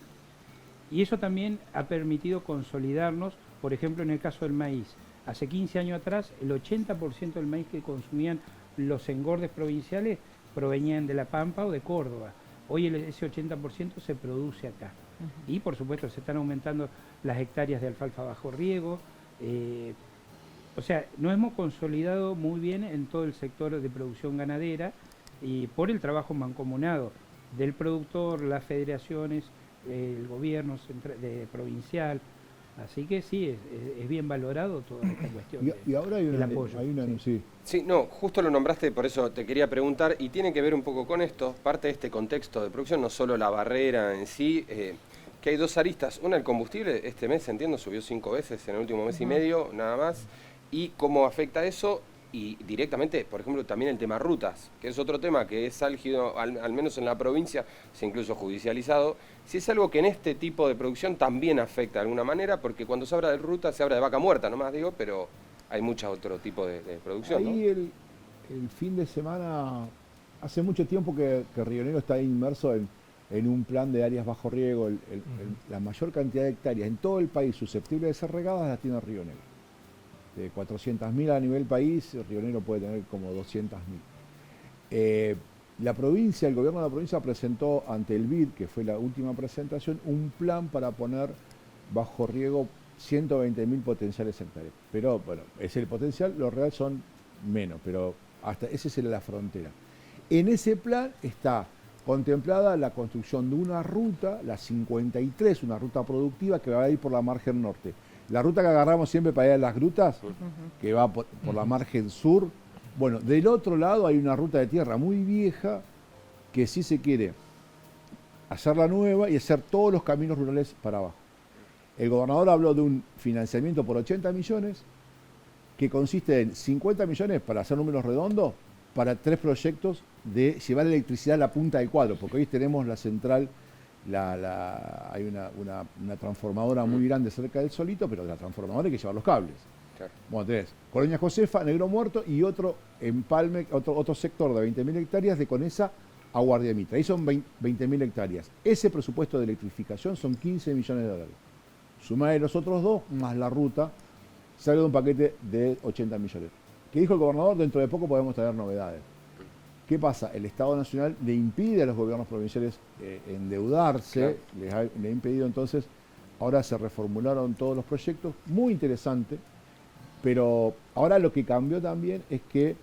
y eso también ha permitido consolidarnos, por ejemplo en el caso del maíz. Hace 15 años atrás el 80% del maíz que consumían los engordes provinciales provenían de La Pampa o de Córdoba. Hoy ese 80% se produce acá. Y por supuesto se están aumentando las hectáreas de alfalfa bajo riego. O sea, nos hemos consolidado muy bien en todo el sector de producción ganadera y por el trabajo mancomunado del productor, las federaciones, el gobierno provincial. Así que sí, es bien valorado toda esta cuestión. Y ahora hay el apoyo. Sí, no, justo lo nombraste, por eso te quería preguntar, y tiene que ver un poco con esto, parte de este contexto de producción, no solo la barrera en sí, que hay dos aristas. Una, el combustible, este mes, entiendo, subió 5 veces en el último mes y medio, nada más, y cómo afecta eso, y directamente, por ejemplo, también el tema rutas, que es otro tema que es álgido, al menos en la provincia, se incluso judicializado, si es algo que en este tipo de producción también afecta de alguna manera, porque cuando se habla de ruta se habla de vaca muerta, nomás digo, pero hay mucho otro tipo de producción. Ahí, ¿no? El fin de semana, hace mucho tiempo que Río Negro está inmerso en un plan de áreas bajo riego. La mayor cantidad de hectáreas en todo el país susceptibles de ser regadas las tiene Río Negro. De 400.000 a nivel país, Río Negro puede tener como 200.000. La provincia, el gobierno de la provincia presentó ante el BID, que fue la última presentación, un plan para poner bajo riego 120.000 potenciales hectáreas. Pero bueno, es el potencial, lo real son menos, pero hasta esa será la frontera. En ese plan está contemplada la construcción de una ruta, la 53, una ruta productiva que va a ir por la margen norte, La ruta que agarramos siempre para ir a las grutas, que va por la margen sur. Bueno, del otro lado hay una ruta de tierra muy vieja que sí se quiere hacerla nueva y hacer todos los caminos rurales para abajo. El gobernador habló de un financiamiento por 80 millones que consiste en 50 millones, para hacer números redondos, para 3 proyectos de llevar electricidad a la punta del cuadro, porque hoy tenemos la central, hay una transformadora muy grande cerca del Solito, pero de la transformadora hay que llevar los cables. Claro. Bueno, tenés Colonia Josefa, Negro Muerto y otro empalme, otro sector de 20.000 hectáreas de Conesa a Guardia Mitra. Ahí son 20.000 hectáreas. Ese presupuesto de electrificación son 15 millones de dólares. Sumá de los otros dos, más la ruta, sale de un paquete de 80 millones. ¿Qué dijo el gobernador? Dentro de poco podemos tener novedades. ¿Qué pasa? El Estado Nacional le impide a los gobiernos provinciales endeudarse, Claro. le ha impedido entonces, ahora se reformularon todos los proyectos, muy interesante, pero ahora lo que cambió también es que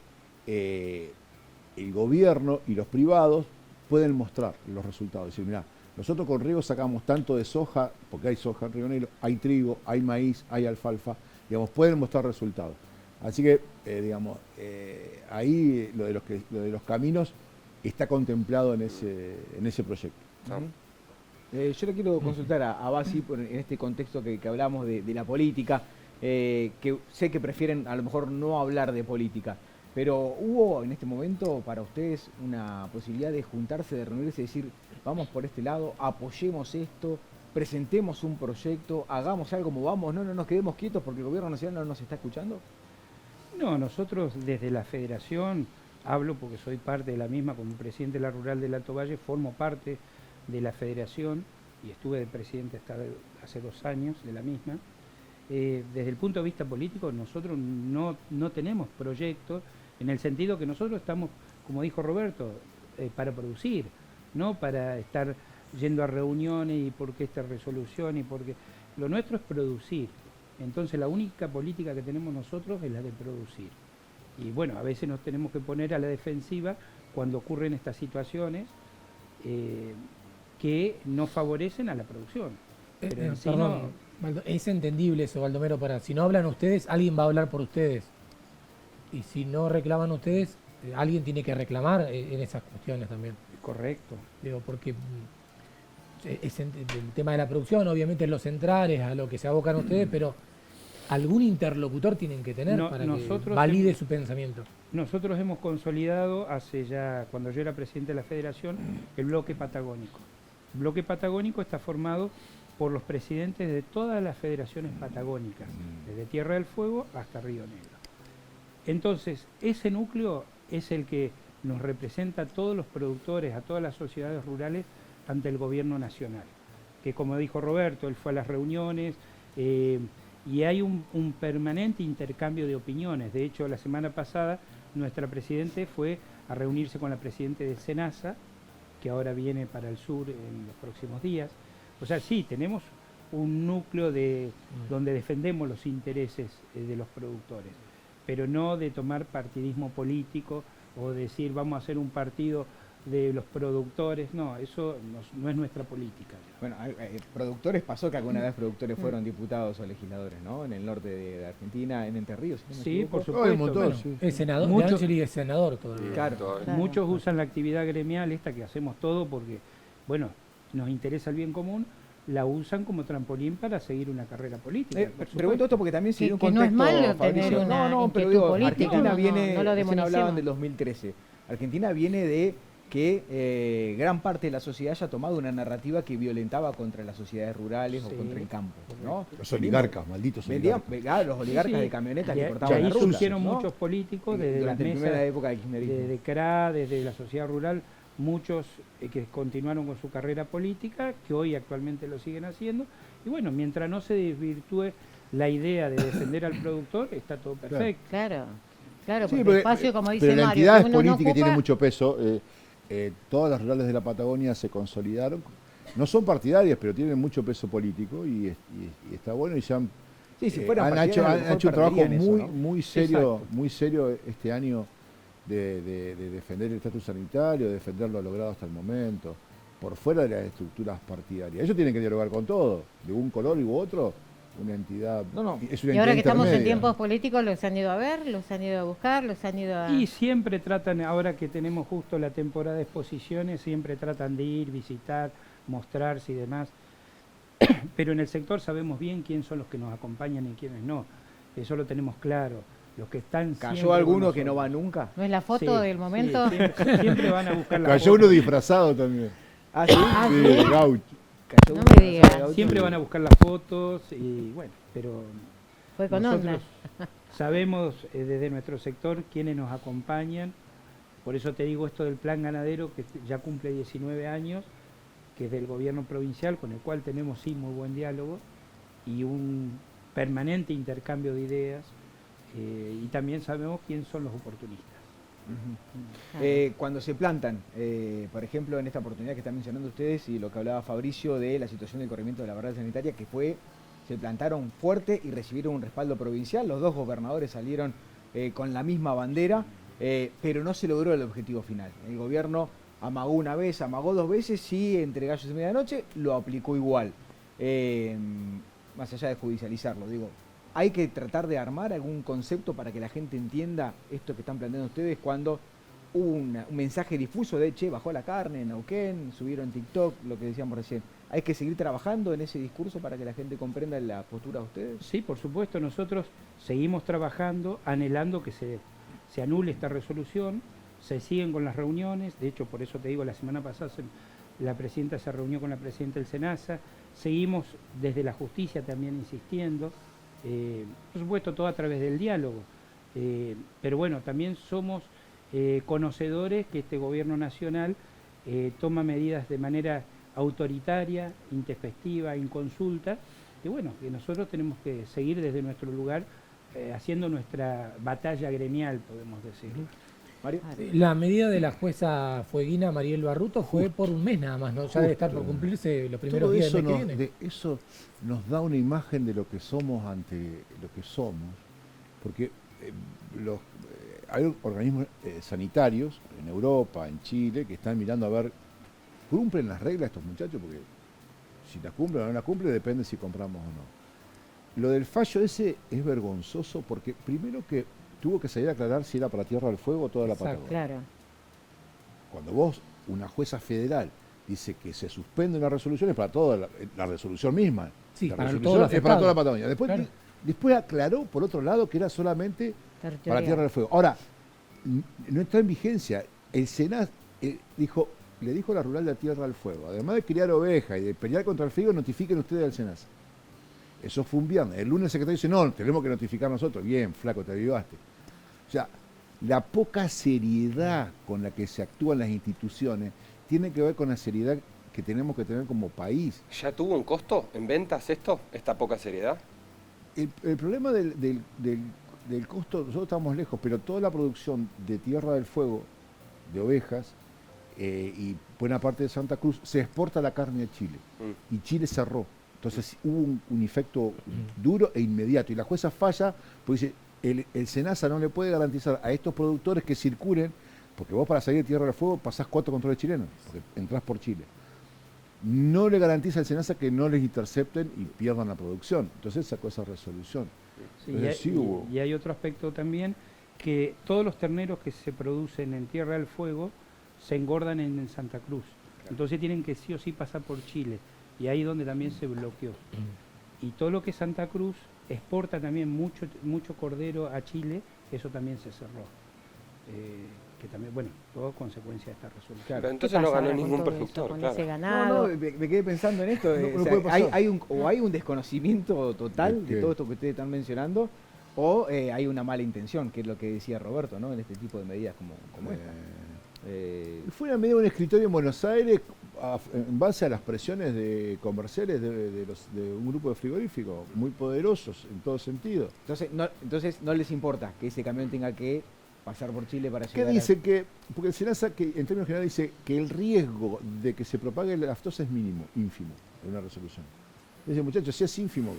el gobierno y los privados pueden mostrar los resultados. Es decir, mirá, nosotros con riego sacamos tanto de soja, porque hay soja en Río Negro, hay trigo, hay maíz, hay alfalfa, digamos, pueden mostrar resultados. Así que, ahí lo de los caminos está contemplado en ese proyecto. Yo le quiero consultar a Basi en este contexto que hablamos de la política, que sé que prefieren a lo mejor no hablar de política, pero ¿hubo en este momento para ustedes una posibilidad de juntarse, de reunirse y decir, vamos por este lado, apoyemos esto, presentemos un proyecto, hagamos algo como vamos, no nos quedemos quietos porque el gobierno nacional no nos está escuchando? No, nosotros desde la federación, hablo porque soy parte de la misma, como presidente de la Rural del Alto Valle, formo parte de la federación y estuve de presidente hasta hace 2 años de la misma. Desde el punto de vista político, nosotros no tenemos proyectos, en el sentido que nosotros estamos, como dijo Roberto, para producir, no para estar yendo a reuniones y porque esta resolución y porque... Lo nuestro es producir. Entonces la única política que tenemos nosotros es la de producir. Y bueno, a veces nos tenemos que poner a la defensiva cuando ocurren estas situaciones que no favorecen a la producción. Pero en sí Perdón, no... es entendible eso, Baldomero, si no hablan ustedes, alguien va a hablar por ustedes. Y si no reclaman ustedes, alguien tiene que reclamar en esas cuestiones también. Correcto. Digo, porque es el tema de la producción, obviamente es lo central, es a lo que se abocan ustedes, pero algún interlocutor tienen que tener para que valide su pensamiento. Nosotros hemos consolidado hace ya, cuando yo era presidente de la federación, el bloque patagónico. El bloque patagónico está formado por los presidentes de todas las federaciones patagónicas, desde Tierra del Fuego hasta Río Negro. Entonces, ese núcleo es el que nos representa a todos los productores, a todas las sociedades rurales ante el gobierno nacional. Que como dijo Roberto, él fue a las reuniones y hay un permanente intercambio de opiniones. De hecho, la semana pasada nuestra presidente fue a reunirse con la presidenta de SENASA, que ahora viene para el sur en los próximos días. O sea, sí, tenemos un núcleo donde defendemos los intereses de los productores, pero no de tomar partidismo político o decir vamos a hacer un partido de los productores. No, eso no es nuestra política. Bueno, productores, pasó que alguna vez productores fueron diputados o legisladores, ¿no? En el norte de Argentina, en Entre Ríos. Si no me Sí, equivoco. por supuesto. un montón, Bueno, sí. Es senador, Mucho- De Angeli es senador todavía. Claro. Muchos usan la actividad gremial esta que hacemos todo porque, bueno, nos interesa el bien común, la usan como trampolín para seguir una carrera política. por supuesto. Pregunto esto porque también se dio un Que no es contexto, malo tener Fabricio. una No, pero inquietud digo, política, Argentina no, viene, no lo recién hablaban demonicemos. del 2013. Argentina viene de que gran parte de la sociedad haya tomado una narrativa que violentaba contra las sociedades rurales o Sí, contra el campo, ¿no? Los oligarcas, malditos Vendían, oligarcas. los oligarcas Sí, sí. de camionetas Y que a- cortaban y ahí la ruta, surgieron ¿no? muchos políticos desde las durante la primera mesas época del kirchnerismo. de CRA, desde la sociedad rural, muchos que continuaron con su carrera política, que hoy actualmente lo siguen haciendo. Y bueno, mientras no se desvirtúe la idea de defender al productor, está todo perfecto. Claro, claro, Sí, porque pero- espacio, como dice pero la Mario, entidad que uno no política tiene ocupa, mucho peso. Todas las rurales de la Patagonia se consolidaron. No son partidarias, pero tienen mucho peso político y está bueno y se han, Sí, si fueran han partidarios, hecho, a lo han mejor hecho un trabajo perderían eso, muy, ¿no? muy serio este año de defender el estatus sanitario, de defender lo logrado hasta el momento, por fuera de las estructuras partidarias. Ellos tienen que dialogar con todo, de un color u otro, una entidad. No. Es una y ahora que entidad estamos en intermedia. tiempos políticos, los han ido a ver, los han ido a buscar, los han ido a... Y siempre tratan, ahora que tenemos justo la temporada de exposiciones, siempre tratan de ir, visitar, mostrarse y demás. Pero en el sector sabemos bien quiénes son los que nos acompañan y quiénes no. Eso lo tenemos claro. Los que están ¿Cayó alguno que no va nunca? ¿No es la foto Sí, del momento? sí, siempre van a buscar la Cayó foto. uno disfrazado también. Ah, sí. Sí, gaucho. Cayó No uno me digas. disfrazado de Siempre gaucho. van a buscar las fotos y bueno, pero Fue con onda. nosotros sabemos desde nuestro sector quiénes nos acompañan. Por eso te digo esto del plan ganadero que ya cumple 19 años, que es del gobierno provincial, con el cual tenemos sí muy buen diálogo y un permanente intercambio de ideas. Y también sabemos quiénes son los oportunistas. Cuando se plantan, por ejemplo, en esta oportunidad que están mencionando ustedes y lo que hablaba Fabricio de la situación del corrimiento de la barrera sanitaria, que se plantaron fuerte y recibieron un respaldo provincial, los dos gobernadores salieron con la misma bandera, pero no se logró el objetivo final. El gobierno amagó una vez, amagó dos veces y entre gallos y medianoche lo aplicó igual, más allá de judicializarlo, digo. Hay que tratar de armar algún concepto para que la gente entienda esto que están planteando ustedes cuando hubo un mensaje difuso de, che, bajó la carne en Neuquén, subieron TikTok, lo que decíamos recién. ¿Hay que seguir trabajando en ese discurso para que la gente comprenda la postura de ustedes? Sí, por supuesto, nosotros seguimos trabajando, anhelando que se anule esta resolución, se siguen con las reuniones, de hecho, por eso te digo, la semana pasada la presidenta se reunió con la presidenta del SENASA, seguimos desde la justicia también insistiendo, por supuesto todo a través del diálogo, pero bueno, también somos conocedores que este gobierno nacional toma medidas de manera autoritaria, intempestiva, inconsulta, y bueno, que nosotros tenemos que seguir desde nuestro lugar haciendo nuestra batalla gremial, podemos decir. Mario. La medida de la jueza fueguina Mariel Barruto fue por un mes nada más, ¿no? Ya debe estar por cumplirse los primeros Todo días eso del mes que viene. eso nos da una imagen de lo que somos ante lo que somos, porque hay organismos sanitarios en Europa, en Chile, que están mirando a ver, ¿cumplen las reglas estos muchachos? Porque si las cumplen o no las cumplen depende si compramos o no. Lo del fallo ese es vergonzoso porque primero que tuvo que salir a aclarar si era para Tierra del Fuego o toda la Exacto. Patagonia. Claro. Cuando vos, una jueza federal, dice que se suspende una resolución, es para toda la resolución misma. Sí, la para resolución todos los es para toda la afectados. Patagonia. Después, Claro. después aclaró, por otro lado, que era solamente para Territorial. Tierra del Fuego. Ahora, no está en vigencia. El Senat le dijo a la rural de Tierra del Fuego, además de criar ovejas y de pelear contra el frío, notifiquen ustedes al SENASA. Eso fue un viernes. El lunes el secretario dice, no, tenemos que notificar nosotros. Bien, flaco, te avivaste. O sea, la poca seriedad con la que se actúan las instituciones tiene que ver con la seriedad que tenemos que tener como país. ¿Ya tuvo un costo en ventas esta poca seriedad? El problema del costo, nosotros estamos lejos, pero toda la producción de Tierra del Fuego, de ovejas, y buena parte de Santa Cruz, se exporta la carne a Chile. Y Chile cerró. Entonces hubo un efecto duro e inmediato. Y la jueza falla porque dice, el SENASA no le puede garantizar a estos productores que circulen, porque vos para salir de Tierra del Fuego pasás 4 controles chilenos, porque entrás por Chile. No le garantiza al SENASA que no les intercepten y pierdan la producción. Entonces sacó esa resolución. Sí, Entonces, sí hubo. y hay otro aspecto también, que todos los terneros que se producen en Tierra del Fuego se engordan en Santa Cruz. Entonces tienen que sí o sí pasar por Chile. Y ahí donde también se bloqueó. Y todo lo que es Santa Cruz exporta también mucho cordero a Chile, eso también se cerró. Que también, bueno, todo consecuencia de esta resolución. Pero ¿Qué entonces no pasa ganó ahora con ningún todo eso, productor, con claro. ese ganado? No, me quedé pensando en esto. No O sea, puede pasar. hay un desconocimiento total ¿De qué? de todo esto que ustedes están mencionando, o hay una mala intención, que es lo que decía Roberto, ¿no? En este tipo de medidas como esta. Fue una medida de un escritorio en Buenos Aires en base a las presiones comerciales de un grupo de frigoríficos muy poderosos en todo sentido. Entonces no les importa que ese camión tenga que pasar por Chile para ¿Qué llegar dice? Porque el SENASA, que en términos generales dice que el riesgo de que se propague la aftosa es mínimo, ínfimo, en una resolución. Dice, muchachos, si es ínfimo,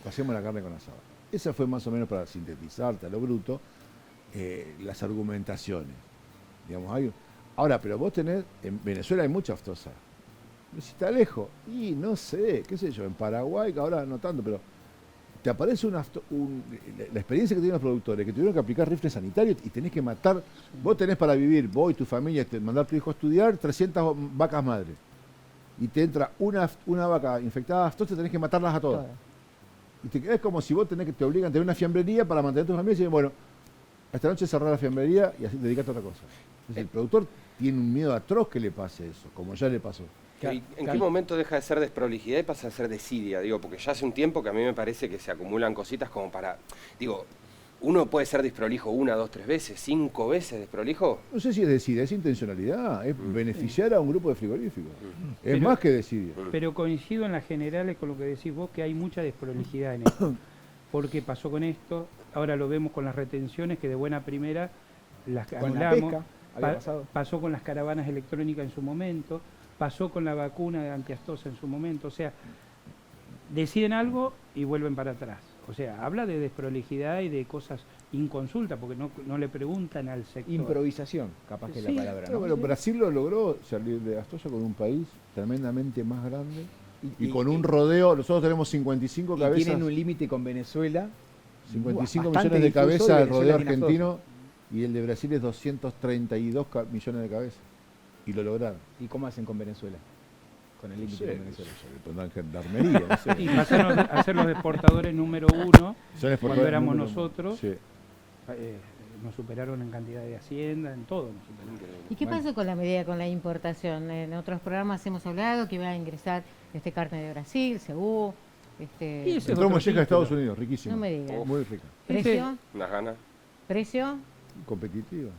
pasemos la carne con asada. Esa fue más o menos para sintetizarte a lo bruto las argumentaciones. Digamos, ahora, pero vos tenés, en Venezuela hay mucha aftosa. Si está lejos, y no sé, qué sé yo, en Paraguay, que ahora no tanto, pero te aparece la experiencia que tienen los productores, que tuvieron que aplicar rifles sanitarios y tenés que matar. Vos tenés para vivir, vos y tu familia, mandar a tu hijo a estudiar, 300 vacas madres. Y te entra una vaca infectada, entonces tenés que matarlas a todas. Y es como si vos te obligan a tener una fiambrería para mantener a tu familia y dicen, bueno, esta noche cerrar la fiambrería y así dedicarte a otra cosa. Entonces, el productor tiene un miedo atroz que le pase eso, como ya le pasó. ¿En qué momento deja de ser desprolijidad y pasa a ser desidia? Digo, porque ya hace un tiempo que a mí me parece que se acumulan cositas como para... Digo, ¿uno puede ser desprolijo 1, 2, 3 veces, 5 veces desprolijo? No sé si es desidia, es intencionalidad, es beneficiar a un grupo de frigoríficos. Es más que desidia. Pero coincido en las generales con lo que decís vos, que hay mucha desprolijidad en esto. Porque pasó con esto, ahora lo vemos con las retenciones, que de buena primera las anulamos. Pasó con las caravanas electrónicas en su momento. Pasó con la vacuna de antiastosa en su momento, o sea, deciden algo y vuelven para atrás. O sea, habla de desprolijidad y de cosas inconsultas, porque no le preguntan al sector. Improvisación, capaz que es la palabra. ¿No? Bueno, Brasil lo logró salir de astosa con un país tremendamente más grande y con un rodeo. Nosotros tenemos 55 cabezas. Tienen un límite con Venezuela. 55 millones de cabezas el rodeo argentino y el de Brasil es 232 millones de cabezas. Y lo lograron. ¿Y cómo hacen con Venezuela? Con el límite con Venezuela. Pondrán gendarmería, no sé. Y pasaron a ser los exportadores número 1 cuando éramos nosotros. Sí. Nos superaron en cantidad de hacienda, en todo. ¿Y qué pasó con la medida con la importación? En otros programas hemos hablado que iba a ingresar carne de Brasil, cebú. Entró molleja de Estados Unidos, riquísimo. No me digas. Muy rica. ¿Precio? Unas ganas. ¿Precio? Competitiva.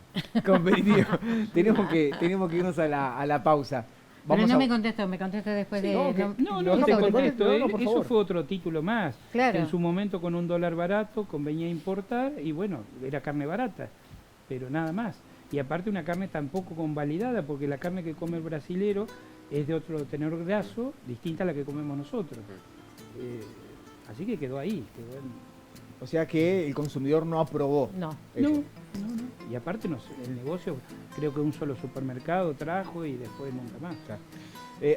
Competitivo. tenemos que irnos a la pausa. Pero no me contesto, me contesto después de... No, te contesto. Eso fue otro título más. Claro. En su momento con $1 barato convenía importar y bueno, era carne barata, pero nada más. Y aparte una carne tampoco convalidada, porque la carne que come el brasilero es de otro tenor graso, distinta a la que comemos nosotros. Así que quedó ahí. O sea que el consumidor no aprobó. No. Y aparte el negocio, creo que un solo supermercado trajo y después nunca más.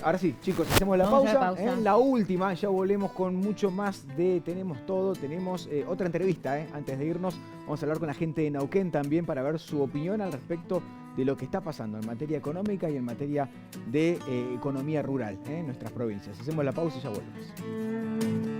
Ahora sí, chicos, hacemos la pausa. La última, ya volvemos con mucho más de Tenemos Todo. Tenemos otra entrevista, antes de irnos. Vamos a hablar con la gente de Neuquén también para ver su opinión al respecto de lo que está pasando en materia económica y en materia de economía rural en nuestras provincias. Hacemos la pausa y ya volvemos.